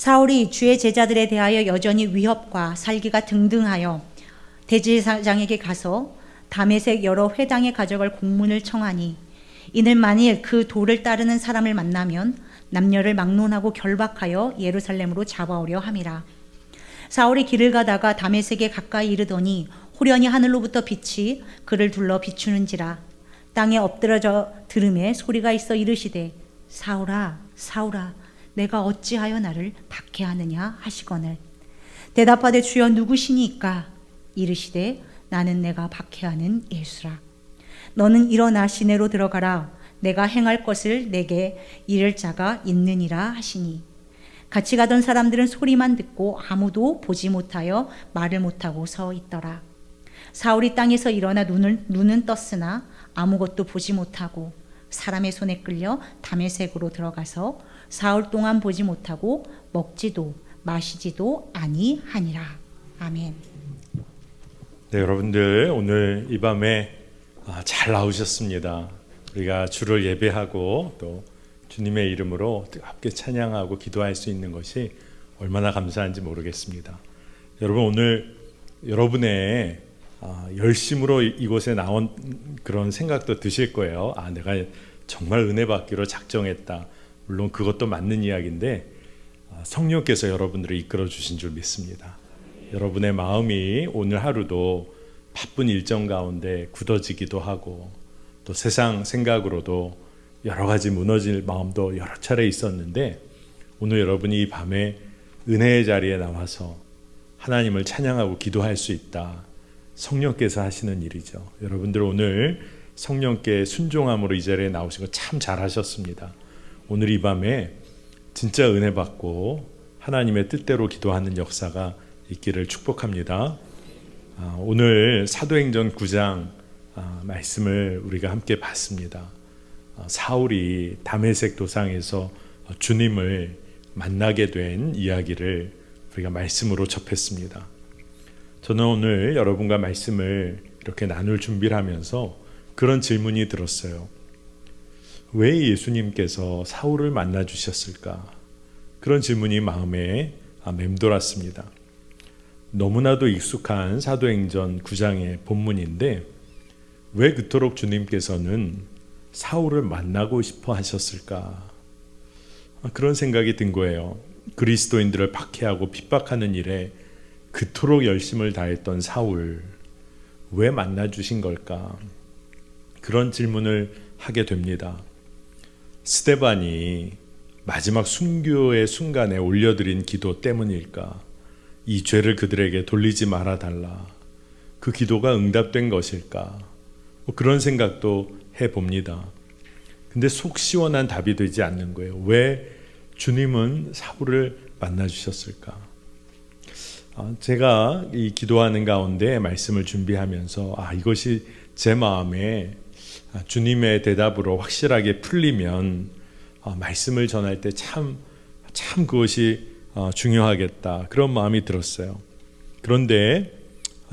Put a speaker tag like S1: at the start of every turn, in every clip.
S1: 사울이 주의 제자들에 대하여 여전히 위협과 살기가 등등하여 대제사장에게 가서 다메섹 여러 회당에 가져갈 공문을 청하니 이는 만일 그 도를 따르는 사람을 만나면 남녀를 막론하고 결박하여 예루살렘으로 잡아오려 함이라. 사울이 길을 가다가 다메섹에 가까이 이르더니 호련히 하늘로부터 빛이 그를 둘러 비추는지라. 땅에 엎드러져 들음에 소리가 있어 이르시되 사울아 사울아 내가 어찌하여 나를 박해하느냐 하시거늘 대답하되 주여 누구시니까? 이르시되 나는 내가 박해하는 예수라. 너는 일어나 시내로 들어가라. 내가 행할 것을 내게 이를 자가 있느니라 하시니 같이 가던 사람들은 소리만 듣고 아무도 보지 못하여 말을 못하고 서 있더라. 사울이 땅에서 일어나 눈은 떴으나 아무것도 보지 못하고 사람의 손에 끌려 다메섹으로 들어가서 사흘 동안 보지 못하고 먹지도 마시지도 아니하니라. 아멘.
S2: 네, 여러분들 오늘 이 밤에 잘 나오셨습니다. 우리가 주를 예배하고 또 주님의 이름으로 뜨겁게 찬양하고 기도할 수 있는 것이 얼마나 감사한지 모르겠습니다. 여러분 오늘 여러분의 열심으로 이곳에 나온 그런 생각도 드실 거예요. 내가 정말 은혜 받기로 작정했다. 물론 그것도 맞는 이야기인데 성령께서 여러분들을 이끌어 주신 줄 믿습니다. 여러분의 마음이 오늘 하루도 바쁜 일정 가운데 굳어지기도 하고 또 세상 생각으로도 여러 가지 무너질 마음도 여러 차례 있었는데 오늘 여러분이 이 밤에 은혜의 자리에 나와서 하나님을 찬양하고 기도할 수 있다. 성령께서 하시는 일이죠. 여러분들 오늘 성령께 순종함으로 이 자리에 나오신 거 참 잘하셨습니다. 오늘 이 밤에 진짜 은혜 받고 하나님의 뜻대로 기도하는 역사가 있기를 축복합니다. 오늘 사도행전 9장 말씀을 우리가 함께 봤습니다. 사울이 다메섹 도상에서 주님을 만나게 된 이야기를 우리가 말씀으로 접했습니다. 저는 오늘 여러분과 말씀을 이렇게 나눌 준비를 하면서 그런 질문이 들었어요. 왜 예수님께서 사울을 만나 주셨을까? 그런 질문이 마음에 맴돌았습니다. 너무나도 익숙한 사도행전 9장의 본문인데 왜 그토록 주님께서는 사울을 만나고 싶어 하셨을까? 그런 생각이 든 거예요. 그리스도인들을 박해하고 핍박하는 일에 그토록 열심을 다했던 사울, 왜 만나 주신 걸까? 그런 질문을 하게 됩니다. 스데반이 마지막 순교의 순간에 올려드린 기도 때문일까? 이 죄를 그들에게 돌리지 말아달라. 그 기도가 응답된 것일까? 그런 생각도 해봅니다. 근데 속 시원한 답이 되지 않는 거예요. 왜 주님은 사울을 만나주셨을까? 제가 이 기도하는 가운데 말씀을 준비하면서 이것이 제 마음에 주님의 대답으로 확실하게 풀리면 말씀을 전할 때 참 그것이 중요하겠다. 그런 마음이 들었어요. 그런데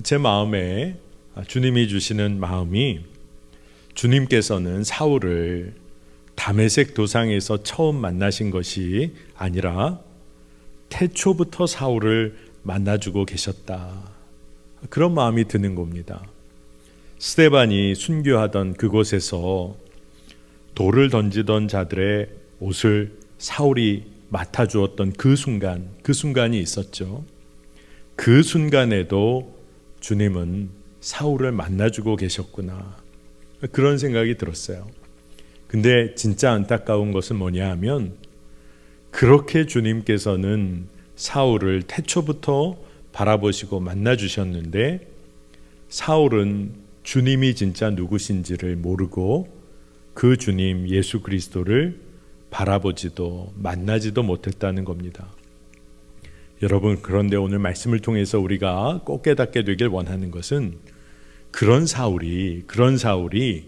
S2: 제 마음에 주님이 주시는 마음이 주님께서는 사울을 다메섹 도상에서 처음 만나신 것이 아니라 태초부터 사울을 만나주고 계셨다. 그런 마음이 드는 겁니다. 스데반이 순교하던 그곳에서 돌을 던지던 자들의 옷을 사울이 맡아주었던 그 순간이 있었죠. 그 순간에도 주님은 사울을 만나주고 계셨구나. 그런 생각이 들었어요. 근데 진짜 안타까운 것은 뭐냐 하면 그렇게 주님께서는 사울을 태초부터 바라보시고 만나주셨는데 사울은 주님이 진짜 누구신지를 모르고 그 주님 예수 그리스도를 바라보지도 만나지도 못했다는 겁니다. 여러분, 그런데 오늘 말씀을 통해서 우리가 꼭 깨닫게 되길 원하는 것은 그런 사울이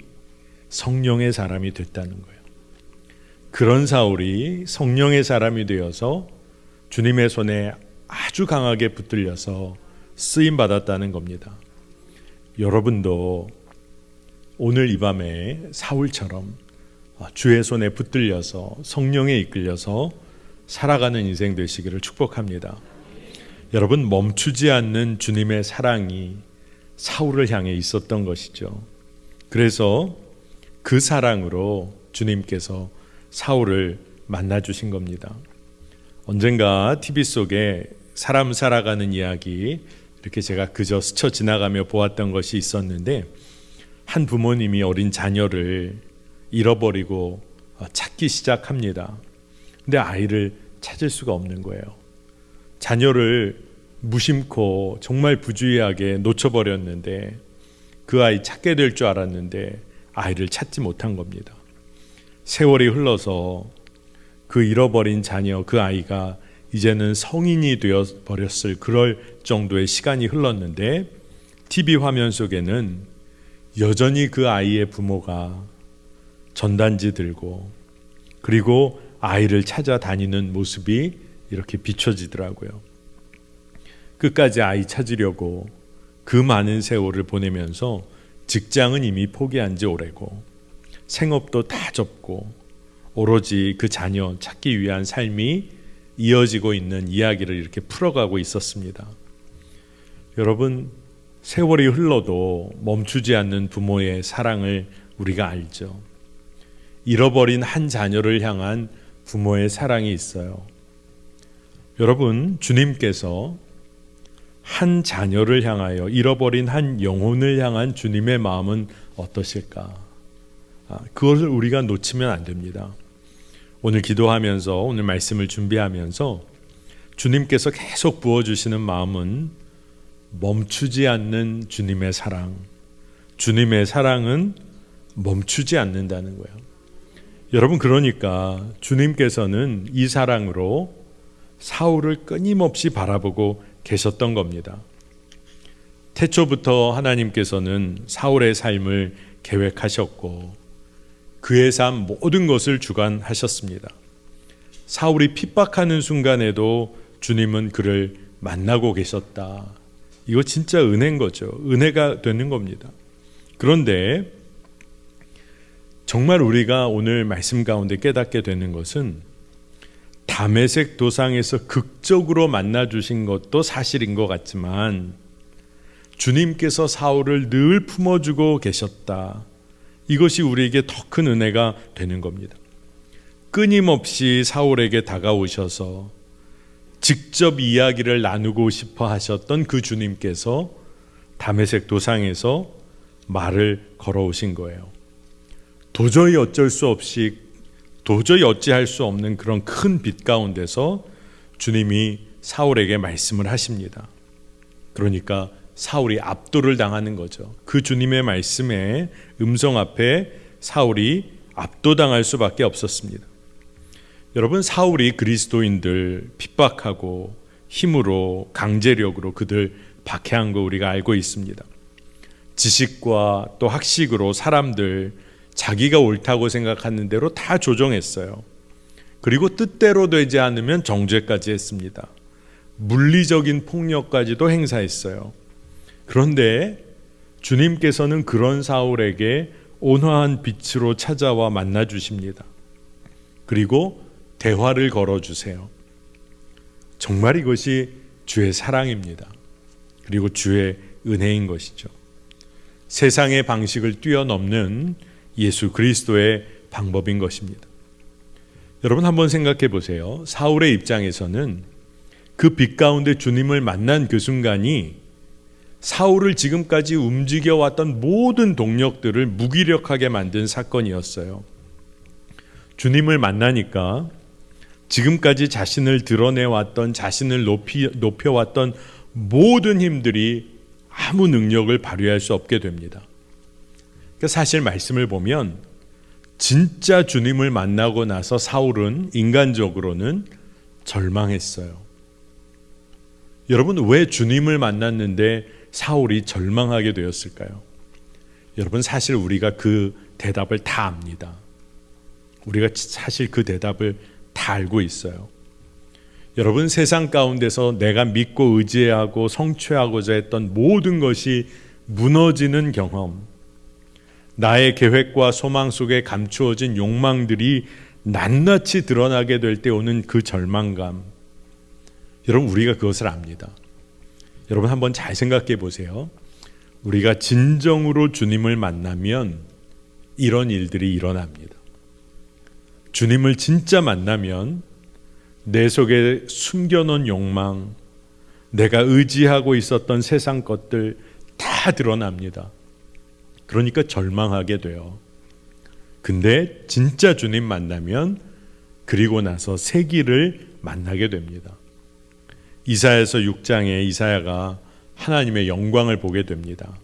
S2: 성령의 사람이 됐다는 거예요. 그런 사울이 성령의 사람이 되어서 주님의 손에 아주 강하게 붙들려서 쓰임 받았다는 겁니다. 여러분도 오늘 이 밤에 사울처럼 주의 손에 붙들려서 성령에 이끌려서 살아가는 인생 되시기를 축복합니다. 여러분, 멈추지 않는 주님의 사랑이 사울을 향해 있었던 것이죠. 그래서 그 사랑으로 주님께서 사울을 만나주신 겁니다. 언젠가 TV 속에 사람 살아가는 이야기, 이렇게 제가 그저 스쳐 지나가며 보았던 것이 있었는데, 한 부모님이 어린 자녀를 잃어버리고 찾기 시작합니다. 근데 아이를 찾을 수가 없는 거예요. 자녀를 무심코 정말 부주의하게 놓쳐버렸는데, 그 아이 찾게 될 줄 알았는데 아이를 찾지 못한 겁니다. 세월이 흘러서 그 잃어버린 자녀, 그 아이가 이제는 성인이 되어버렸을 그럴 정도의 시간이 흘렀는데, TV 화면 속에는 여전히 그 아이의 부모가 전단지 들고 그리고 아이를 찾아다니는 모습이 이렇게 비춰지더라고요. 끝까지 아이 찾으려고 그 많은 세월을 보내면서 직장은 이미 포기한 지 오래고 생업도 다 접고 오로지 그 자녀 찾기 위한 삶이 이어지고 있는 이야기를 이렇게 풀어가고 있었습니다. 여러분, 세월이 흘러도 멈추지 않는 부모의 사랑을 우리가 알죠. 잃어버린 한 자녀를 향한 부모의 사랑이 있어요. 여러분, 주님께서 한 자녀를 향하여, 잃어버린 한 영혼을 향한 주님의 마음은 어떠실까? 그것을 우리가 놓치면 안 됩니다. 오늘 기도하면서, 오늘 말씀을 준비하면서 주님께서 계속 부어주시는 마음은 멈추지 않는 주님의 사랑. 주님의 사랑은 멈추지 않는다는 거예요. 여러분, 그러니까 주님께서는 이 사랑으로 사울을 끊임없이 바라보고 계셨던 겁니다. 태초부터 하나님께서는 사울의 삶을 계획하셨고 그의 삶 모든 것을 주관하셨습니다. 사울이 핍박하는 순간에도 주님은 그를 만나고 계셨다. 이거 진짜 은혜인 거죠. 은혜가 되는 겁니다. 그런데 정말 우리가 오늘 말씀 가운데 깨닫게 되는 것은 다메섹 도상에서 극적으로 만나주신 것도 사실인 것 같지만 주님께서 사울을 늘 품어주고 계셨다. 이것이 우리에게 더 큰 은혜가 되는 겁니다. 끊임없이 사울에게 다가오셔서 직접 이야기를 나누고 싶어 하셨던 그 주님께서 다메섹 도상에서 말을 걸어오신 거예요. 도저히 어찌할 수 없는 그런 큰 빛 가운데서 주님이 사울에게 말씀을 하십니다. 그러니까 사울이 압도를 당하는 거죠. 그 주님의 말씀에 음성 앞에 사울이 압도당할 수밖에 없었습니다. 여러분, 사울이 그리스도인들 핍박하고 힘으로 강제력으로 그들 박해한 거 우리가 알고 있습니다. 지식과 또 학식으로 사람들 자기가 옳다고 생각하는 대로 다 조종했어요. 그리고 뜻대로 되지 않으면 정죄까지 했습니다. 물리적인 폭력까지도 행사했어요. 그런데 주님께서는 그런 사울에게 온화한 빛으로 찾아와 만나 주십니다. 그리고 대화를 걸어주세요. 정말 이것이 주의 사랑입니다. 그리고 주의 은혜인 것이죠. 세상의 방식을 뛰어넘는 예수 그리스도의 방법인 것입니다. 여러분, 한번 생각해 보세요. 사울의 입장에서는 그 빛 가운데 주님을 만난 그 순간이 사울을 지금까지 움직여왔던 모든 동력들을 무기력하게 만든 사건이었어요. 주님을 만나니까 지금까지 자신을 드러내왔던, 자신을 높여왔던 모든 힘들이 아무 능력을 발휘할 수 없게 됩니다. 그러니까 사실 말씀을 보면 진짜 주님을 만나고 나서 사울은 인간적으로는 절망했어요. 여러분, 왜 주님을 만났는데 사울이 절망하게 되었을까요? 여러분, 사실 우리가 그 대답을 다 압니다. 우리가 사실 그 대답을 다 알고 있어요. 여러분, 세상 가운데서 내가 믿고 의지하고 성취하고자 했던 모든 것이 무너지는 경험, 나의 계획과 소망 속에 감추어진 욕망들이 낱낱이 드러나게 될 때 오는 그 절망감, 여러분 우리가 그것을 압니다. 여러분 한번 잘 생각해 보세요. 우리가 진정으로 주님을 만나면 이런 일들이 일어납니다. 주님을 진짜 만나면 내 속에 숨겨놓은 욕망, 내가 의지하고 있었던 세상 것들 다 드러납니다. 그러니까 절망하게 돼요. 근데 진짜 주님 만나면 그리고 나서 새 길을 만나게 됩니다. 이사야서 6장에 이사야가 하나님의 영광을 보게 됩니다.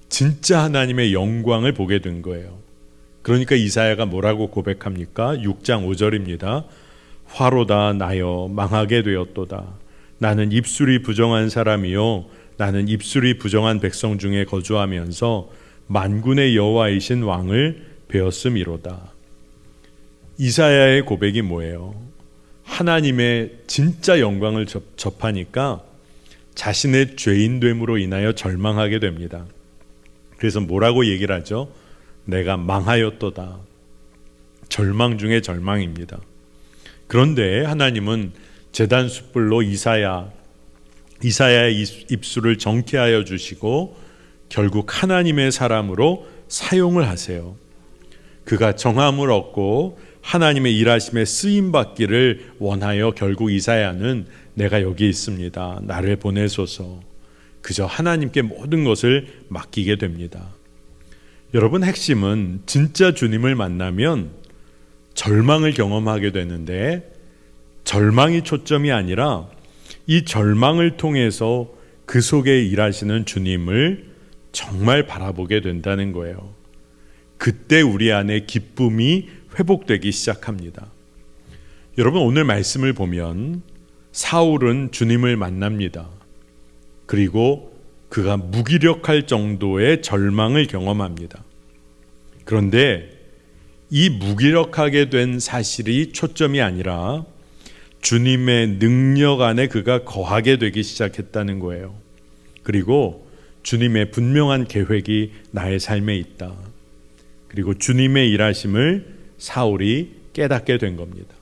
S2: 진짜 하나님의 영광을 보게 된 거예요. 그러니까 이사야가 뭐라고 고백합니까? 6장 5절입니다. 화로다 나여 망하게 되었도다. 나는 입술이 부정한 사람이요 나는 입술이 부정한 백성 중에 거주하면서 만군의 여호와이신 왕을 배웠음이로다. 이사야의 고백이 뭐예요? 하나님의 진짜 영광을 접하니까 자신의 죄인됨으로 인하여 절망하게 됩니다. 그래서 뭐라고 얘기를 하죠? 내가 망하였도다. 절망 중에 절망입니다. 그런데 하나님은 제단 숯불로 이사야의 입술을 정케하여 주시고 결국 하나님의 사람으로 사용을 하세요. 그가 정함을 얻고 하나님의 일하심에 쓰임받기를 원하여 결국 이사야는 내가 여기 있습니다. 나를 보내소서. 그저 하나님께 모든 것을 맡기게 됩니다. 여러분 핵심은 진짜 주님을 만나면 절망을 경험하게 되는데 절망이 초점이 아니라 이 절망을 통해서 그 속에 일하시는 주님을 정말 바라보게 된다는 거예요. 그때 우리 안에 기쁨이 회복되기 시작합니다. 여러분 오늘 말씀을 보면 사울은 주님을 만납니다. 그리고 그가 무기력할 정도의 절망을 경험합니다. 그런데 이 무기력하게 된 사실이 초점이 아니라 주님의 능력 안에 그가 거하게 되기 시작했다는 거예요. 그리고 주님의 분명한 계획이 나의 삶에 있다. 그리고 주님의 일하심을 사울이 깨닫게 된 겁니다.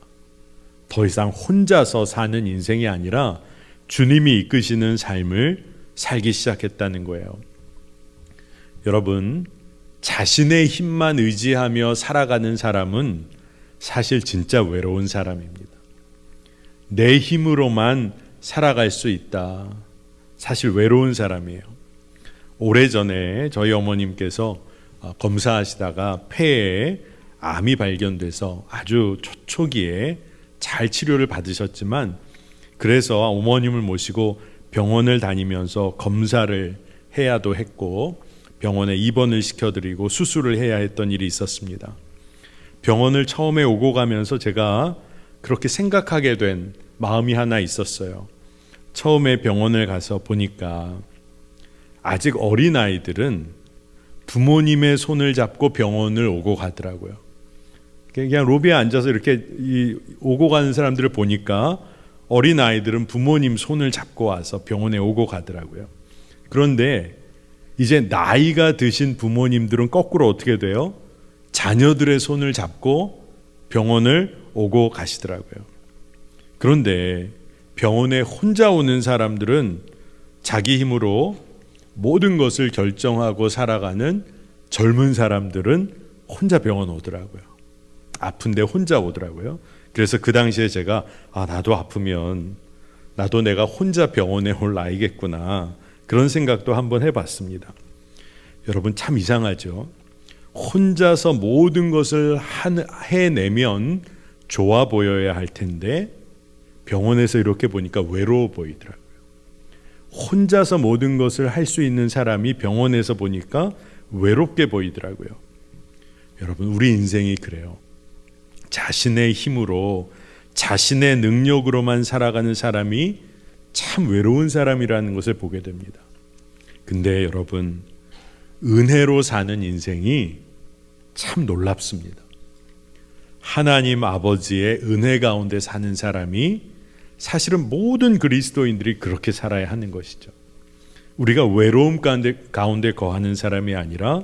S2: 더 이상 혼자서 사는 인생이 아니라 주님이 이끄시는 삶을 살기 시작했다는 거예요. 여러분, 자신의 힘만 의지하며 살아가는 사람은 사실 진짜 외로운 사람입니다. 내 힘으로만 살아갈 수 있다. 사실 외로운 사람이에요. 오래전에 저희 어머님께서 검사하시다가 폐에 암이 발견돼서 아주 초기에 잘 치료를 받으셨지만 그래서 어머님을 모시고 병원을 다니면서 검사를 해야도 했고 병원에 입원을 시켜드리고 수술을 해야 했던 일이 있었습니다. 병원을 처음에 오고 가면서 제가 그렇게 생각하게 된 마음이 하나 있었어요. 처음에 병원을 가서 보니까 아직 어린 아이들은 부모님의 손을 잡고 병원을 오고 가더라고요. 그냥 로비에 앉아서 이렇게 오고 가는 사람들을 보니까 어린 아이들은 부모님 손을 잡고 와서 병원에 오고 가더라고요. 그런데 이제 나이가 드신 부모님들은 거꾸로 어떻게 돼요? 자녀들의 손을 잡고 병원을 오고 가시더라고요. 그런데 병원에 혼자 오는 사람들은 자기 힘으로 모든 것을 결정하고 살아가는 젊은 사람들은 혼자 병원 오더라고요. 아픈데 혼자 오더라고요. 그래서 그 당시에 제가 나도 아프면 나도 내가 혼자 병원에 올 나이겠구나 그런 생각도 한번 해봤습니다. 여러분 참 이상하죠. 혼자서 모든 것을 해내면 좋아 보여야 할 텐데 병원에서 이렇게 보니까 외로워 보이더라고요. 혼자서 모든 것을 할 수 있는 사람이 병원에서 보니까 외롭게 보이더라고요. 여러분 우리 인생이 그래요. 자신의 힘으로 자신의 능력으로만 살아가는 사람이 참 외로운 사람이라는 것을 보게 됩니다. 근데 여러분 은혜로 사는 인생이 참 놀랍습니다. 하나님 아버지의 은혜 가운데 사는 사람이 사실은 모든 그리스도인들이 그렇게 살아야 하는 것이죠. 우리가 외로움 가운데 거하는 사람이 아니라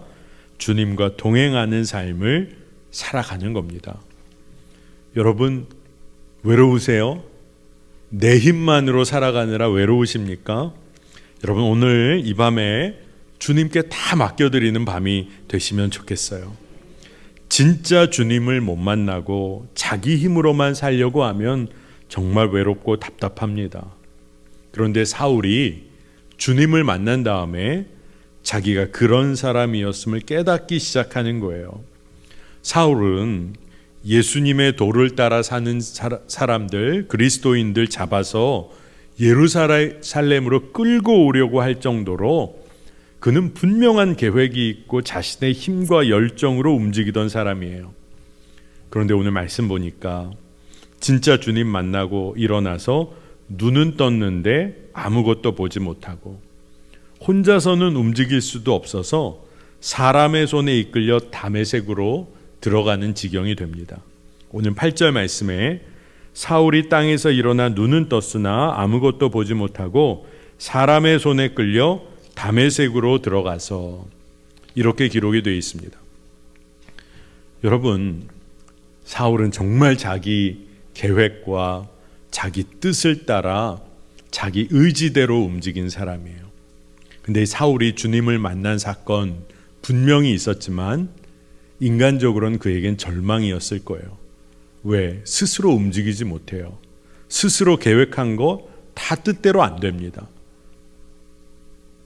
S2: 주님과 동행하는 삶을 살아가는 겁니다. 여러분 외로우세요? 내 힘만으로 살아가느라 외로우십니까? 여러분 오늘 이 밤에 주님께 다 맡겨드리는 밤이 되시면 좋겠어요. 진짜 주님을 못 만나고 자기 힘으로만 살려고 하면 정말 외롭고 답답합니다. 그런데 사울이 주님을 만난 다음에 자기가 그런 사람이었음을 깨닫기 시작하는 거예요. 사울은 예수님의 도를 따라 사는 사람들, 그리스도인들 잡아서 예루살렘으로 끌고 오려고 할 정도로 그는 분명한 계획이 있고 자신의 힘과 열정으로 움직이던 사람이에요. 그런데 오늘 말씀 보니까 진짜 주님 만나고 일어나서 눈은 떴는데 아무것도 보지 못하고 혼자서는 움직일 수도 없어서 사람의 손에 이끌려 다메섹으로 들어가는 지경이 됩니다. 오늘 8절 말씀에 사울이 땅에서 일어나 눈은 떴으나 아무것도 보지 못하고 사람의 손에 끌려 다메섹으로 들어가서, 이렇게 기록이 되어 있습니다. 여러분, 사울은 정말 자기 계획과 자기 뜻을 따라 자기 의지대로 움직인 사람이에요. 근데 사울이 주님을 만난 사건 분명히 있었지만 인간적으로는 그에겐 절망이었을 거예요. 왜? 스스로 움직이지 못해요. 스스로 계획한 거 다 뜻대로 안 됩니다.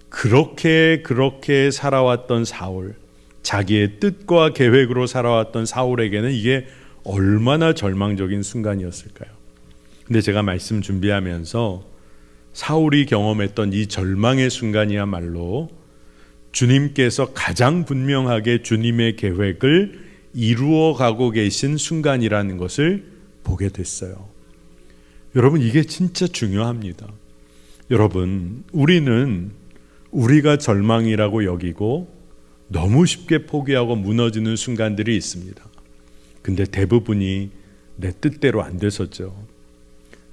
S2: 그렇게 살아왔던 사울, 자기의 뜻과 계획으로 살아왔던 사울에게는 이게 얼마나 절망적인 순간이었을까요? 근데 제가 말씀 준비하면서 사울이 경험했던 이 절망의 순간이야말로 주님께서 가장 분명하게 주님의 계획을 이루어가고 계신 순간이라는 것을 보게 됐어요. 여러분, 이게 진짜 중요합니다. 여러분, 우리는 우리가 절망이라고 여기고 너무 쉽게 포기하고 무너지는 순간들이 있습니다. 근데 대부분이 내 뜻대로 안 됐었죠.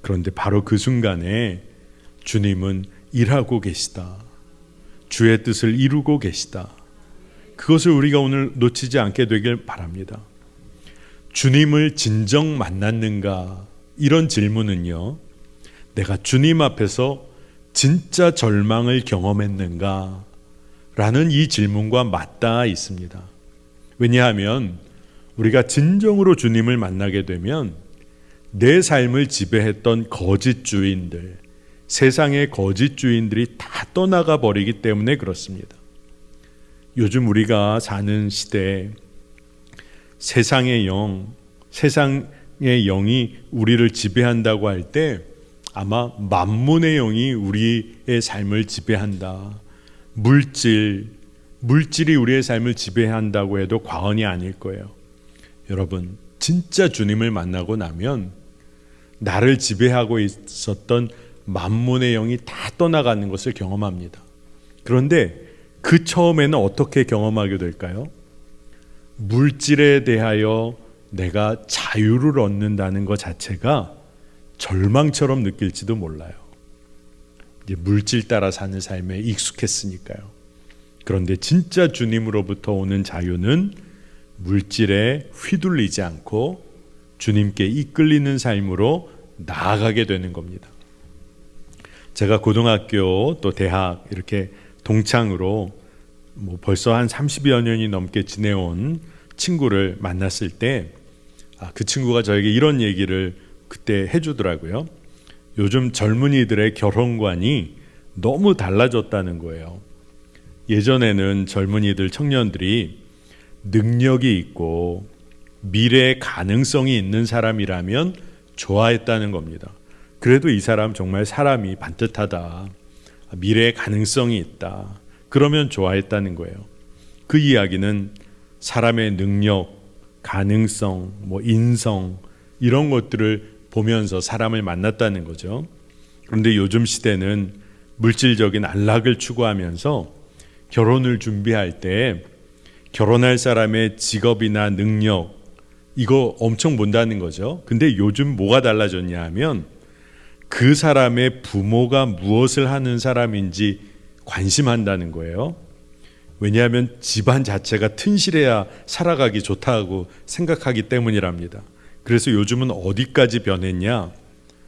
S2: 그런데 바로 그 순간에 주님은 일하고 계시다. 주의 뜻을 이루고 계시다. 그것을 우리가 오늘 놓치지 않게 되길 바랍니다. 주님을 진정 만났는가? 이런 질문은요, 내가 주님 앞에서 진짜 절망을 경험했는가? 라는 이 질문과 맞닿아 있습니다. 왜냐하면 우리가 진정으로 주님을 만나게 되면 내 삶을 지배했던 거짓주의인들, 세상의 거짓주의인들이 다 떠나가 버리기 때문에 그렇습니다. 요즘 우리가 사는 시대에 세상의 영이 우리를 지배한다고 할 때 아마 만문의 영이 우리의 삶을 지배한다. 물질이 우리의 삶을 지배한다고 해도 과언이 아닐 거예요. 여러분, 진짜 주님을 만나고 나면 나를 지배하고 있었던 만문의 영이 다 떠나가는 것을 경험합니다. 그런데 그 처음에는 어떻게 경험하게 될까요? 물질에 대하여 내가 자유를 얻는다는 것 자체가 절망처럼 느낄지도 몰라요. 이제 물질 따라 사는 삶에 익숙했으니까요. 그런데 진짜 주님으로부터 오는 자유는 물질에 휘둘리지 않고 주님께 이끌리는 삶으로 나아가게 되는 겁니다. 제가 고등학교 또 대학 이렇게 동창으로 벌써 한 30여 년이 넘게 지내온 친구를 만났을 때 그 친구가 저에게 이런 얘기를 그때 해주더라고요. 요즘 젊은이들의 결혼관이 너무 달라졌다는 거예요. 예전에는 젊은이들, 청년들이 능력이 있고 미래의 가능성이 있는 사람이라면 좋아했다는 겁니다. 그래도 이 사람 정말 사람이 반듯하다, 미래의 가능성이 있다, 그러면 좋아했다는 거예요. 그 이야기는 사람의 능력, 가능성, 인성 이런 것들을 보면서 사람을 만났다는 거죠. 그런데 요즘 시대는 물질적인 안락을 추구하면서 결혼을 준비할 때 결혼할 사람의 직업이나 능력 이거 엄청 본다는 거죠. 근데 요즘 뭐가 달라졌냐 하면 그 사람의 부모가 무엇을 하는 사람인지 관심한다는 거예요. 왜냐하면 집안 자체가 튼실해야 살아가기 좋다고 생각하기 때문이랍니다. 그래서 요즘은 어디까지 변했냐?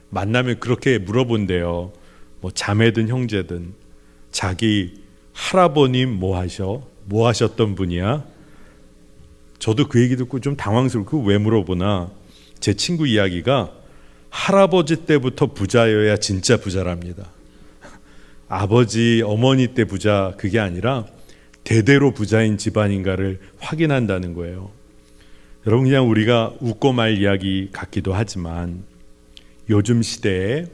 S2: 만나면 그렇게 물어본대요. 뭐 자매든 형제든 자기 할아버님 뭐 하셨던 분이야? 저도 그 얘기 듣고 좀 당황스럽고 왜 물어보나? 제 친구 이야기가 할아버지 때부터 부자여야 진짜 부자랍니다. 아버지, 어머니 때 부자 그게 아니라 대대로 부자인 집안인가를 확인한다는 거예요. 여러분, 그냥 우리가 웃고 말 이야기 같기도 하지만 요즘 시대에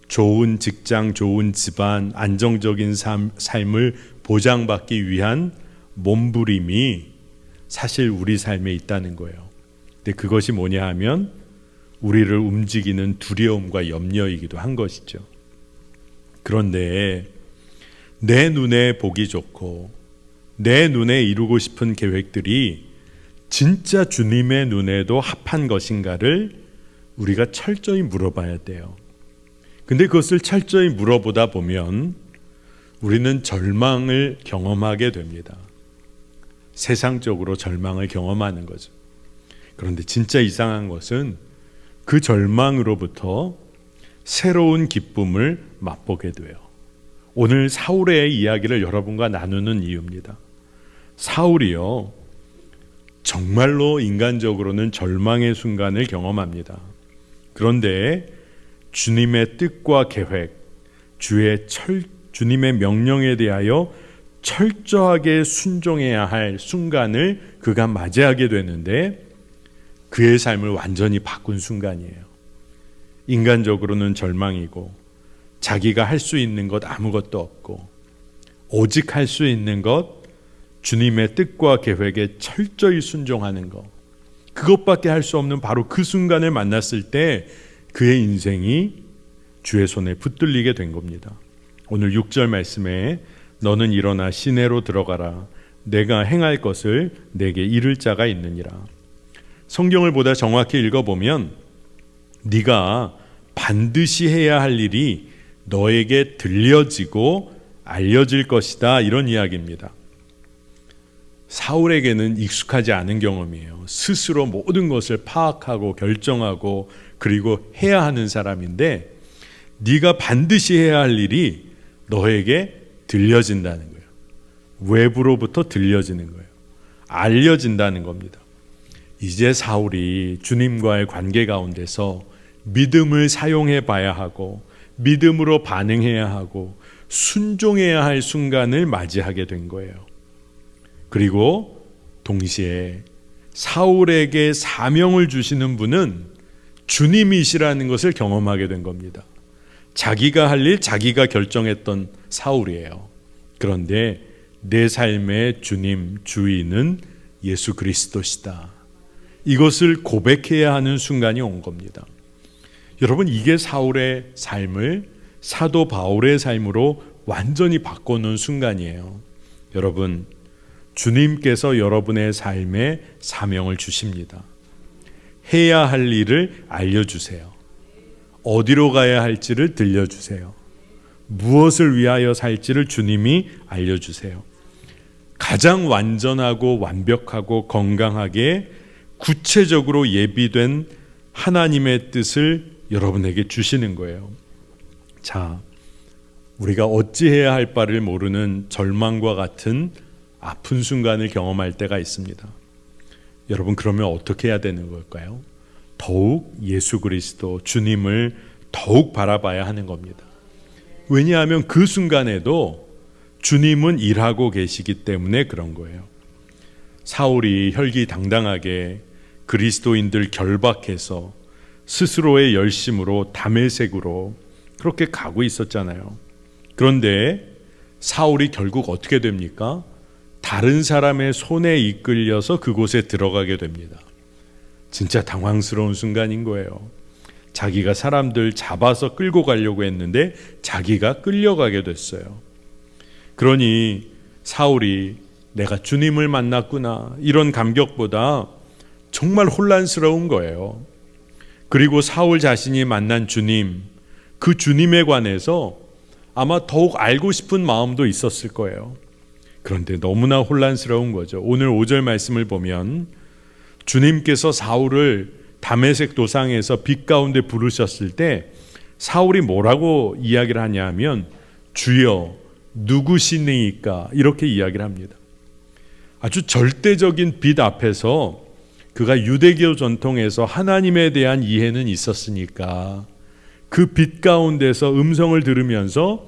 S2: 좋은 직장, 좋은 집안, 안정적인 삶을 보장받기 위한 몸부림이 사실 우리 삶에 있다는 거예요. 근데 그것이 뭐냐 하면 우리를 움직이는 두려움과 염려이기도 한 것이죠. 그런데 내 눈에 보기 좋고 내 눈에 이루고 싶은 계획들이 진짜 주님의 눈에도 합한 것인가를 우리가 철저히 물어봐야 돼요. 근데 그것을 철저히 물어보다 보면 우리는 절망을 경험하게 됩니다. 세상적으로 절망을 경험하는 거죠. 그런데 진짜 이상한 것은 그 절망으로부터 새로운 기쁨을 맛보게 돼요. 오늘 사울의 이야기를 여러분과 나누는 이유입니다. 사울이요, 정말로 인간적으로는 절망의 순간을 경험합니다. 그런데 주님의 뜻과 계획, 주님의 명령에 대하여 철저하게 순종해야 할 순간을 그가 맞이하게 되는데 그의 삶을 완전히 바꾼 순간이에요. 인간적으로는 절망이고 자기가 할 수 있는 것 아무것도 없고 오직 할 수 있는 것 주님의 뜻과 계획에 철저히 순종하는 것, 그것밖에 할 수 없는 바로 그 순간을 만났을 때 그의 인생이 주의 손에 붙들리게 된 겁니다. 오늘 6절 말씀에 너는 일어나 시내로 들어가라. 내가 행할 것을 내게 이를 자가 있느니라. 성경을 보다 정확히 읽어보면 네가 반드시 해야 할 일이 너에게 들려지고 알려질 것이다, 이런 이야기입니다. 사울에게는 익숙하지 않은 경험이에요. 스스로 모든 것을 파악하고 결정하고 그리고 해야 하는 사람인데 네가 반드시 해야 할 일이 너에게 들려진다는 거예요. 외부로부터 들려지는 거예요. 알려진다는 겁니다. 이제 사울이 주님과의 관계 가운데서 믿음을 사용해 봐야 하고 믿음으로 반응해야 하고 순종해야 할 순간을 맞이하게 된 거예요. 그리고 동시에 사울에게 사명을 주시는 분은 주님이시라는 것을 경험하게 된 겁니다. 자기가 할 일 자기가 결정했던 사울이에요. 그런데 내 삶의 주님, 주인은 예수 그리스도시다. 이것을 고백해야 하는 순간이 온 겁니다. 여러분, 이게 사울의 삶을 사도 바울의 삶으로 완전히 바꿔놓은 순간이에요. 여러분, 주님께서 여러분의 삶에 사명을 주십니다. 해야 할 일을 알려주세요. 어디로 가야 할지를 들려주세요. 무엇을 위하여 살지를 주님이 알려주세요. 가장 완전하고 완벽하고 건강하게 구체적으로 예비된 하나님의 뜻을 여러분에게 주시는 거예요. 자, 우리가 어찌해야 할 바를 모르는 절망과 같은 아픈 순간을 경험할 때가 있습니다. 여러분, 그러면 어떻게 해야 되는 걸까요? 더욱 예수 그리스도 주님을 더욱 바라봐야 하는 겁니다. 왜냐하면 그 순간에도 주님은 일하고 계시기 때문에 그런 거예요. 사울이 혈기당당하게 그리스도인들 결박해서 스스로의 열심으로 다메섹으로 그렇게 가고 있었잖아요. 그런데 사울이 결국 어떻게 됩니까? 다른 사람의 손에 이끌려서 그곳에 들어가게 됩니다. 진짜 당황스러운 순간인 거예요. 자기가 사람들 잡아서 끌고 가려고 했는데 자기가 끌려가게 됐어요. 그러니 사울이 내가 주님을 만났구나, 이런 감격보다 정말 혼란스러운 거예요. 그리고 사울 자신이 만난 주님, 그 주님에 관해서 아마 더욱 알고 싶은 마음도 있었을 거예요. 그런데 너무나 혼란스러운 거죠. 오늘 5절 말씀을 보면 주님께서 사울을 다메섹 도상에서 빛 가운데 부르셨을 때 사울이 뭐라고 이야기를 하냐 하면 주여 누구시니까 이렇게 이야기를 합니다. 아주 절대적인 빛 앞에서 그가 유대교 전통에서 하나님에 대한 이해는 있었으니까 그 빛 가운데서 음성을 들으면서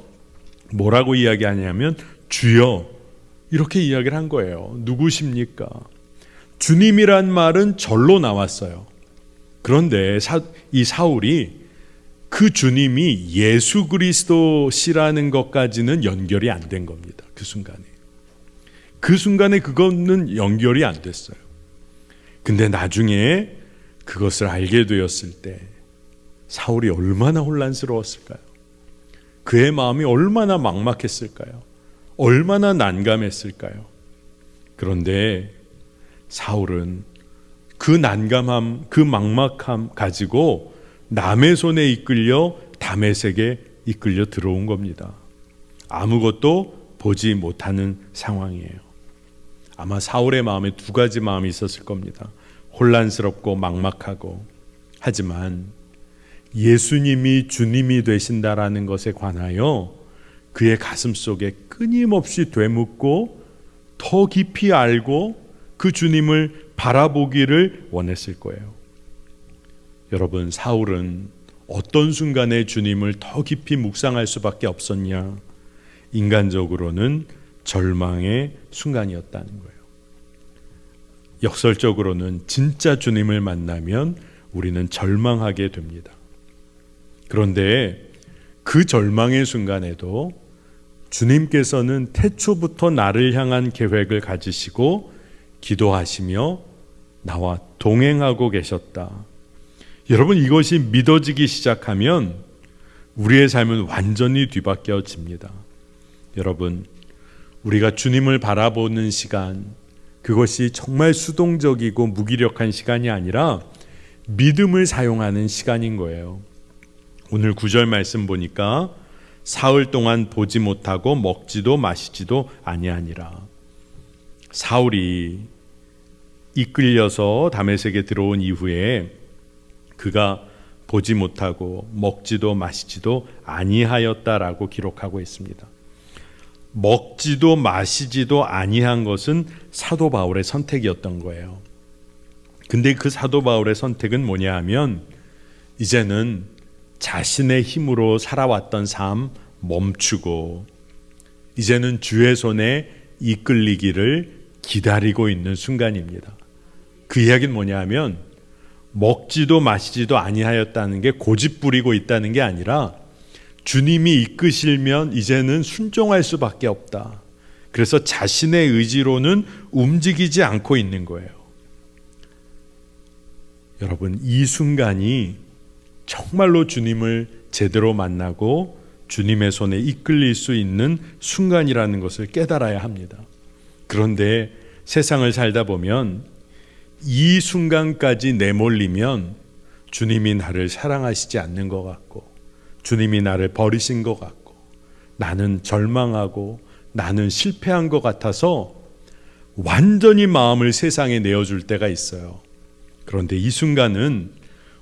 S2: 뭐라고 이야기하냐면 주여 이렇게 이야기를 한 거예요. 누구십니까? 주님이란 말은 절로 나왔어요. 그런데 이 사울이 그 주님이 예수 그리스도시라는 것까지는 연결이 안 된 겁니다. 그 순간에 그거는 연결이 안 됐어요. 근데 나중에 그것을 알게 되었을 때 사울이 얼마나 혼란스러웠을까요? 그의 마음이 얼마나 막막했을까요? 얼마나 난감했을까요? 그런데 사울은 그 난감함, 그 막막함 가지고 남의 손에 이끌려 다메섹에 이끌려 들어온 겁니다. 아무것도 보지 못하는 상황이에요. 아마 사울의 마음에 두 가지 마음이 있었을 겁니다. 혼란스럽고 막막하고, 하지만 예수님이 주님이 되신다라는 것에 관하여 그의 가슴 속에 끊임없이 되묻고 더 깊이 알고 그 주님을 바라보기를 원했을 거예요. 여러분, 사울은 어떤 순간에 주님을 더 깊이 묵상할 수밖에 없었냐? 인간적으로는 절망의 순간이었다는 거예요. 역설적으로는 진짜 주님을 만나면 우리는 절망하게 됩니다. 그런데 그 절망의 순간에도 주님께서는 태초부터 나를 향한 계획을 가지시고 기도하시며 나와 동행하고 계셨다. 여러분, 이것이 믿어지기 시작하면 우리의 삶은 완전히 뒤바뀌어집니다. 여러분, 우리가 주님을 바라보는 시간, 그것이 정말 수동적이고 무기력한 시간이 아니라 믿음을 사용하는 시간인 거예요. 오늘 9절 말씀 보니까 사흘 동안 보지 못하고 먹지도 마시지도 아니하니라. 사울이 이끌려서 다메섹에 들어온 이후에 그가 보지 못하고 먹지도 마시지도 아니하였다라고 기록하고 있습니다. 먹지도 마시지도 아니한 것은 사도 바울의 선택이었던 거예요. 근데 그 사도 바울의 선택은 뭐냐 하면 이제는 자신의 힘으로 살아왔던 삶 멈추고 이제는 주의 손에 이끌리기를 기다리고 있는 순간입니다. 그 이야기는 뭐냐 하면 먹지도 마시지도 아니하였다는 게 고집 부리고 있다는 게 아니라 주님이 이끄시면 이제는 순종할 수밖에 없다. 그래서 자신의 의지로는 움직이지 않고 있는 거예요. 여러분, 이 순간이 정말로 주님을 제대로 만나고 주님의 손에 이끌릴 수 있는 순간이라는 것을 깨달아야 합니다. 그런데 세상을 살다 보면 이 순간까지 내몰리면 주님이 나를 사랑하시지 않는 것 같고 주님이 나를 버리신 것 같고 나는 절망하고 나는 실패한 것 같아서 완전히 마음을 세상에 내어줄 때가 있어요. 그런데 이 순간은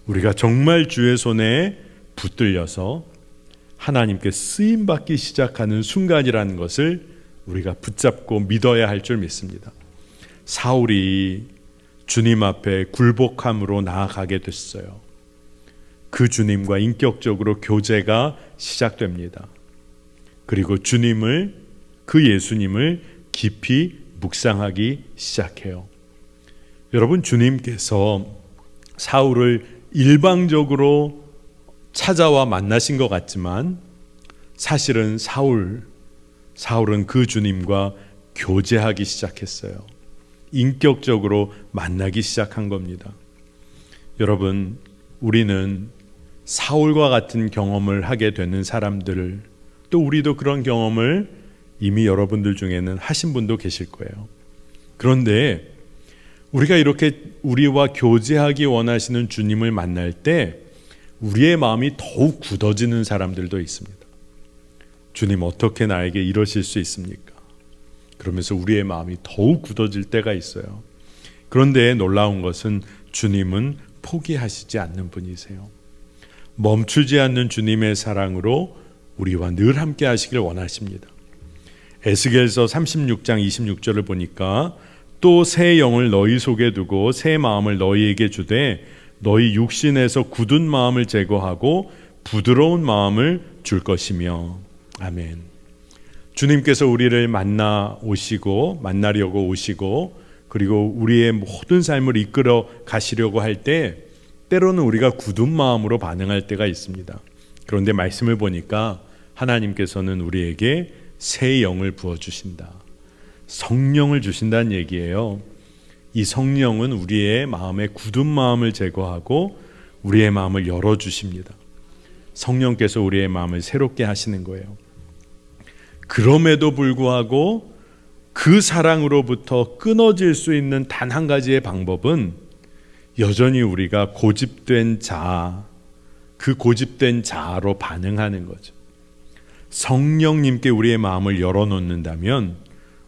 S2: 우리가 정말 주의 손에 붙들려서 하나님께 쓰임받기 시작하는 순간이라는 것을 우리가 붙잡고 믿어야 할 줄 믿습니다. 사울이 주님 앞에 굴복함으로 나아가게 됐어요. 그 주님과 인격적으로 교제가 시작됩니다. 그리고 주님을, 그 예수님을 깊이 묵상하기 시작해요. 여러분, 주님께서 사울을 일방적으로 찾아와 만나신 것 같지만 사실은 사울은 그 주님과 교제하기 시작했어요. 인격적으로 만나기 시작한 겁니다. 여러분, 우리는 사울과 같은 경험을 하게 되는 사람들을, 또 우리도 그런 경험을 이미 여러분들 중에는 하신 분도 계실 거예요. 그런데 우리가 이렇게 우리와 교제하기 원하시는 주님을 만날 때 우리의 마음이 더욱 굳어지는 사람들도 있습니다. 주님, 어떻게 나에게 이러실 수 있습니까? 그러면서 우리의 마음이 더욱 굳어질 때가 있어요. 그런데 놀라운 것은 주님은 포기하시지 않는 분이세요. 멈추지 않는 주님의 사랑으로 우리와 늘 함께 하시길 원하십니다. 에스겔서 36장 26절을 보니까 또 새 영을 너희 속에 두고 새 마음을 너희에게 주되 너희 육신에서 굳은 마음을 제거하고 부드러운 마음을 줄 것이며. 아멘. 주님께서 우리를 만나려고 오시고 그리고 우리의 모든 삶을 이끌어 가시려고 할 때 때로는 우리가 굳은 마음으로 반응할 때가 있습니다. 그런데 말씀을 보니까 하나님께서는 우리에게 새 영을 부어주신다. 성령을 주신다는 얘기예요. 이 성령은 우리의 마음의 굳은 마음을 제거하고 우리의 마음을 열어주십니다. 성령께서 우리의 마음을 새롭게 하시는 거예요. 그럼에도 불구하고 그 사랑으로부터 끊어질 수 있는 단 한 가지의 방법은 여전히 우리가 고집된 자아, 그 고집된 자아로 반응하는 거죠. 성령님께 우리의 마음을 열어놓는다면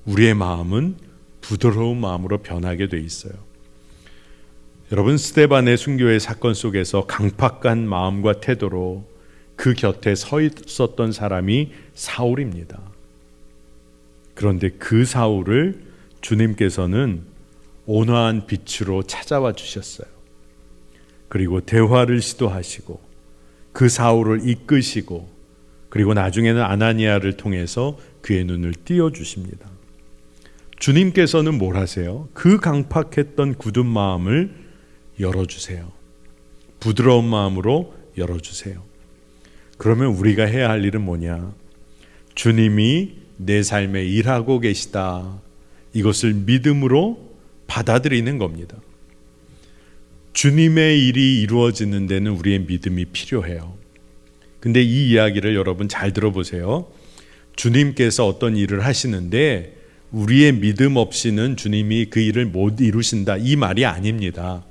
S2: 우리의 마음은 부드러운 마음으로 변하게 돼 있어요. 여러분, 스데반의 순교의 사건 속에서 강팍한 마음과 태도로 그 곁에 서 있었던 사람이 사울입니다. 그런데 그 사울을 주님께서는 온화한 빛으로 찾아와 주셨어요. 그리고 대화를 시도하시고 그 사울을 이끄시고 그리고 나중에는 아나니아를 통해서 그의 눈을 띄워주십니다. 주님께서는 뭘 하세요? 그 강팍했던 굳은 마음을 열어주세요. 부드러운 마음으로 열어주세요. 그러면 우리가 해야 할 일은 뭐냐? 주님이 내 삶에 일하고 계시다. 이것을 믿음으로 받아들이는 겁니다. 주님의 일이 이루어지는 데는 우리의 믿음이 필요해요. 근데 이 이야기를 여러분 잘 들어보세요. 주님께서 어떤 일을 하시는데 우리의 믿음 없이는 주님이 그 일을 못 이루신다, 이 말이 아닙니다.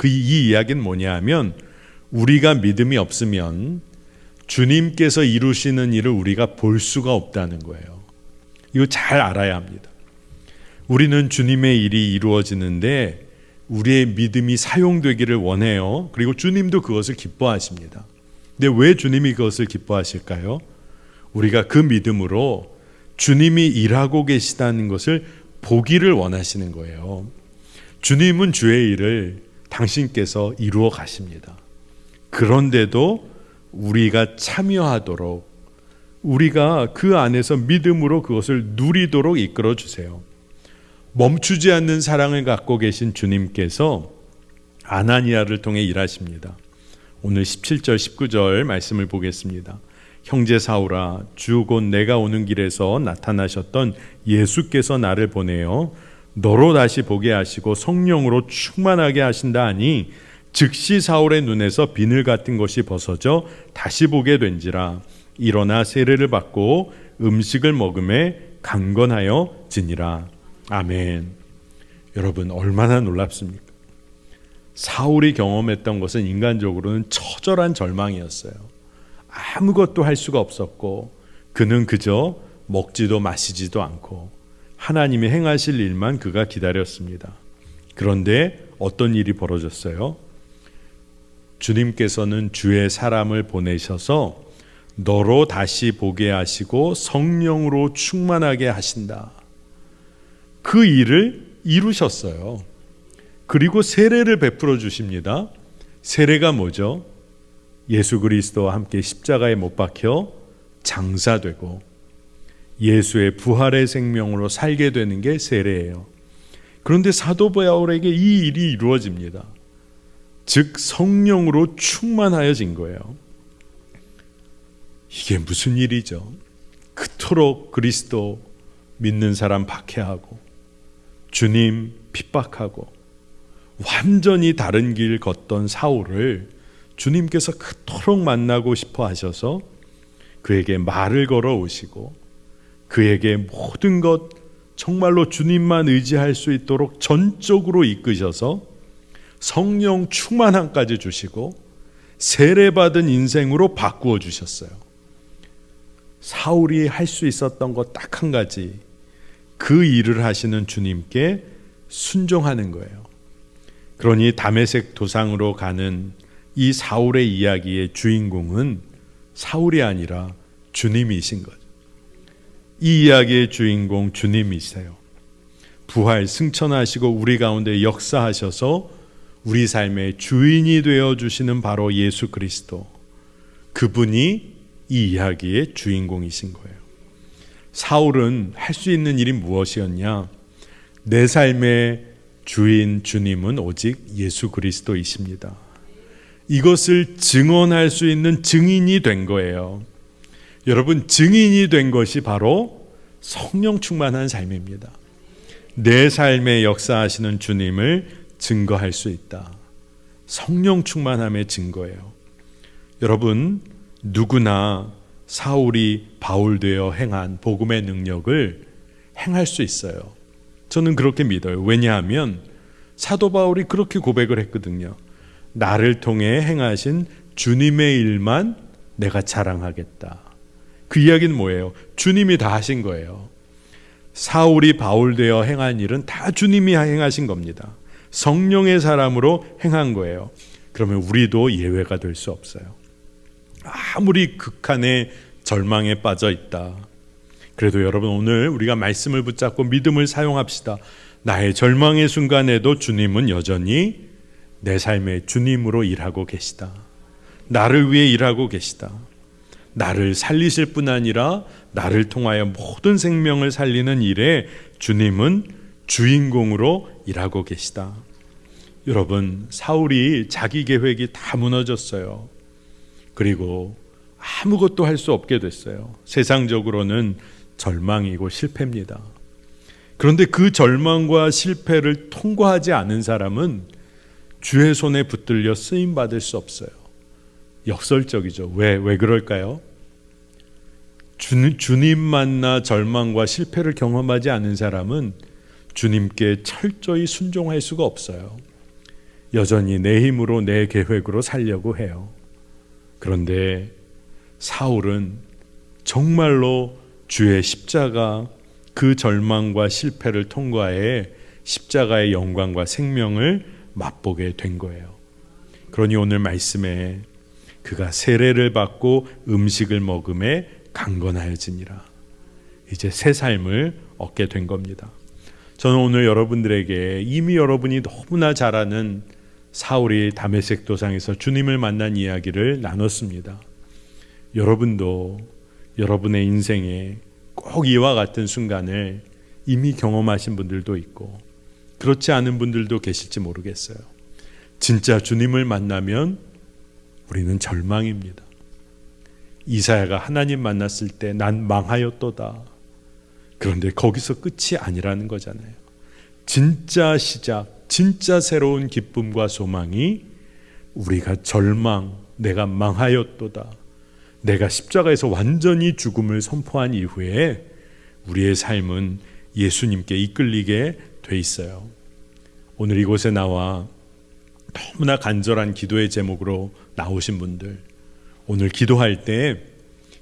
S2: 이 이야기는 뭐냐 하면 우리가 믿음이 없으면 주님께서 이루시는 일을 우리가 볼 수가 없다는 거예요. 이거 잘 알아야 합니다. 우리는 주님의 일이 이루어지는데 우리의 믿음이 사용되기를 원해요. 그리고 주님도 그것을 기뻐하십니다. 근데 왜 주님이 그것을 기뻐하실까요? 우리가 그 믿음으로 주님이 일하고 계시다는 것을 보기를 원하시는 거예요. 주님은 주의 일을 당신께서 이루어 가십니다. 그런데도 우리가 참여하도록, 우리가 그 안에서 믿음으로 그것을 누리도록 이끌어 주세요. 멈추지 않는 사랑을 갖고 계신 주님께서 아나니아를 통해 일하십니다. 오늘 17절 19절 말씀을 보겠습니다. 형제 사울아, 주 곧 내가 오는 길에서 나타나셨던 예수께서 나를 보내어 너로 다시 보게 하시고 성령으로 충만하게 하신다 하니 즉시 사울의 눈에서 비늘 같은 것이 벗어져 다시 보게 된지라. 일어나 세례를 받고 음식을 먹음에 강건하여 지니라. 아멘. 여러분, 얼마나 놀랍습니까? 사울이 경험했던 것은 인간적으로는 처절한 절망이었어요. 아무것도 할 수가 없었고 그는 그저 먹지도 마시지도 않고 하나님이 행하실 일만 그가 기다렸습니다. 그런데 어떤 일이 벌어졌어요? 주님께서는 주의 사람을 보내셔서 너로 다시 보게 하시고 성령으로 충만하게 하신다. 그 일을 이루셨어요. 그리고 세례를 베풀어 주십니다. 세례가 뭐죠? 예수 그리스도와 함께 십자가에 못 박혀 장사되고 예수의 부활의 생명으로 살게 되는 게 세례예요. 그런데 사도 바울에게 이 일이 이루어집니다. 즉 성령으로 충만하여진 거예요. 이게 무슨 일이죠? 그토록 그리스도 믿는 사람 박해하고 주님 핍박하고 완전히 다른 길 걷던 사울을 주님께서 그토록 만나고 싶어 하셔서 그에게 말을 걸어 오시고 그에게 모든 것 정말로 주님만 의지할 수 있도록 전적으로 이끄셔서 성령 충만함까지 주시고 세례받은 인생으로 바꾸어 주셨어요. 사울이 할 수 있었던 것 딱 한 가지, 그 일을 하시는 주님께 순종하는 거예요. 그러니 다메섹 도상으로 가는 이 사울의 이야기의 주인공은 사울이 아니라 주님이신 거죠. 이 이야기의 주인공 주님이세요. 부활 승천하시고 우리 가운데 역사하셔서 우리 삶의 주인이 되어주시는 바로 예수 그리스도, 그분이 이 이야기의 주인공이신 거예요. 사울은 할 수 있는 일이 무엇이었냐? 내 삶의 주인 주님은 오직 예수 그리스도이십니다. 이것을 증언할 수 있는 증인이 된 거예요. 여러분, 증인이 된 것이 바로 성령 충만한 삶입니다. 내 삶에 역사하시는 주님을 증거할 수 있다. 성령 충만함의 증거예요. 여러분, 누구나 사울이 바울 되어 행한 복음의 능력을 행할 수 있어요. 저는 그렇게 믿어요. 왜냐하면 사도 바울이 그렇게 고백을 했거든요. 나를 통해 행하신 주님의 일만 내가 자랑하겠다. 그 이야기는 뭐예요? 주님이 다 하신 거예요. 사울이 바울 되어 행한 일은 다 주님이 행하신 겁니다. 성령의 사람으로 행한 거예요. 그러면 우리도 예외가 될 수 없어요. 아무리 극한의 절망에 빠져 있다. 그래도 여러분, 오늘 우리가 말씀을 붙잡고 믿음을 사용합시다. 나의 절망의 순간에도 주님은 여전히 내 삶의 주님으로 일하고 계시다. 나를 위해 일하고 계시다. 나를 살리실 뿐 아니라 나를 통하여 모든 생명을 살리는 일에 주님은 주인공으로 일하고 계시다. 여러분, 사울이 자기 계획이 다 무너졌어요. 그리고 아무것도 할 수 없게 됐어요. 세상적으로는 절망이고 실패입니다. 그런데 그 절망과 실패를 통과하지 않은 사람은 주의 손에 붙들려 쓰임 받을 수 없어요. 역설적이죠. 왜 그럴까요? 주님 만나 절망과 실패를 경험하지 않은 사람은 주님께 철저히 순종할 수가 없어요. 여전히 내 힘으로 내 계획으로 살려고 해요. 그런데 사울은 정말로 주의 십자가, 그 절망과 실패를 통과해 십자가의 영광과 생명을 맛보게 된 거예요. 그러니 오늘 말씀에 그가 세례를 받고 음식을 먹음에 강건하여지니라. 이제 새 삶을 얻게 된 겁니다. 저는 오늘 여러분들에게 이미 여러분이 너무나 잘 아는 사울이 다메섹 도상에서 주님을 만난 이야기를 나눴습니다. 여러분도 여러분의 인생에 꼭 이와 같은 순간을 이미 경험하신 분들도 있고 그렇지 않은 분들도 계실지 모르겠어요. 진짜 주님을 만나면 우리는 절망입니다. 이사야가 하나님 만났을 때 난 망하였도다. 그런데 거기서 끝이 아니라는 거잖아요. 진짜 시작, 진짜 새로운 기쁨과 소망이 우리가 내가 망하였도다. 내가 십자가에서 완전히 죽음을 선포한 이후에 우리의 삶은 예수님께 이끌리게 돼 있어요. 오늘 이곳에 나와 너무나 간절한 기도의 제목으로 나오신 분들, 오늘 기도할 때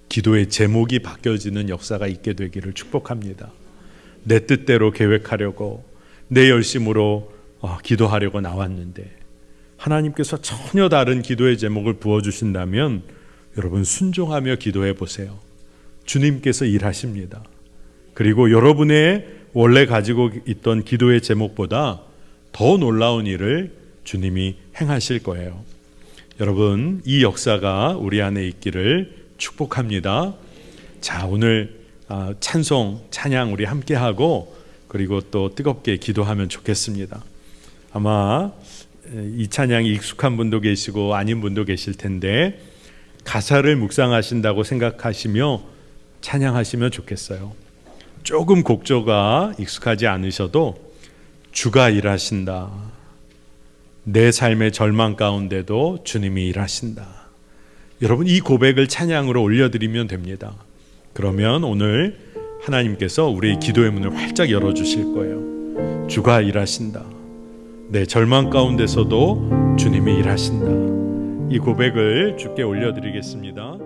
S2: 기도의 제목이 바뀌어지는 역사가 있게 되기를 축복합니다. 내 뜻대로 계획하려고, 내 열심으로 기도하려고 나왔는데 하나님께서 전혀 다른 기도의 제목을 부어주신다면 여러분 순종하며 기도해 보세요. 주님께서 일하십니다. 그리고 여러분의 원래 가지고 있던 기도의 제목보다 더 놀라운 일을 주님이 행하실 거예요. 여러분, 이 역사가 우리 안에 있기를 축복합니다. 자, 오늘 찬양 우리 함께 하고 그리고 또 뜨겁게 기도하면 좋겠습니다. 아마 이 찬양이 익숙한 분도 계시고 아닌 분도 계실 텐데 가사를 묵상하신다고 생각하시며 찬양하시면 좋겠어요. 조금 곡조가 익숙하지 않으셔도 주가 일하신다. 내 삶의 절망 가운데도 주님이 일하신다. 여러분, 이 고백을 찬양으로 올려드리면 됩니다. 그러면 오늘 하나님께서 우리의 기도의 문을 활짝 열어주실 거예요. 주가 일하신다. 내 절망 가운데서도 주님이 일하신다. 이 고백을 주께 올려드리겠습니다.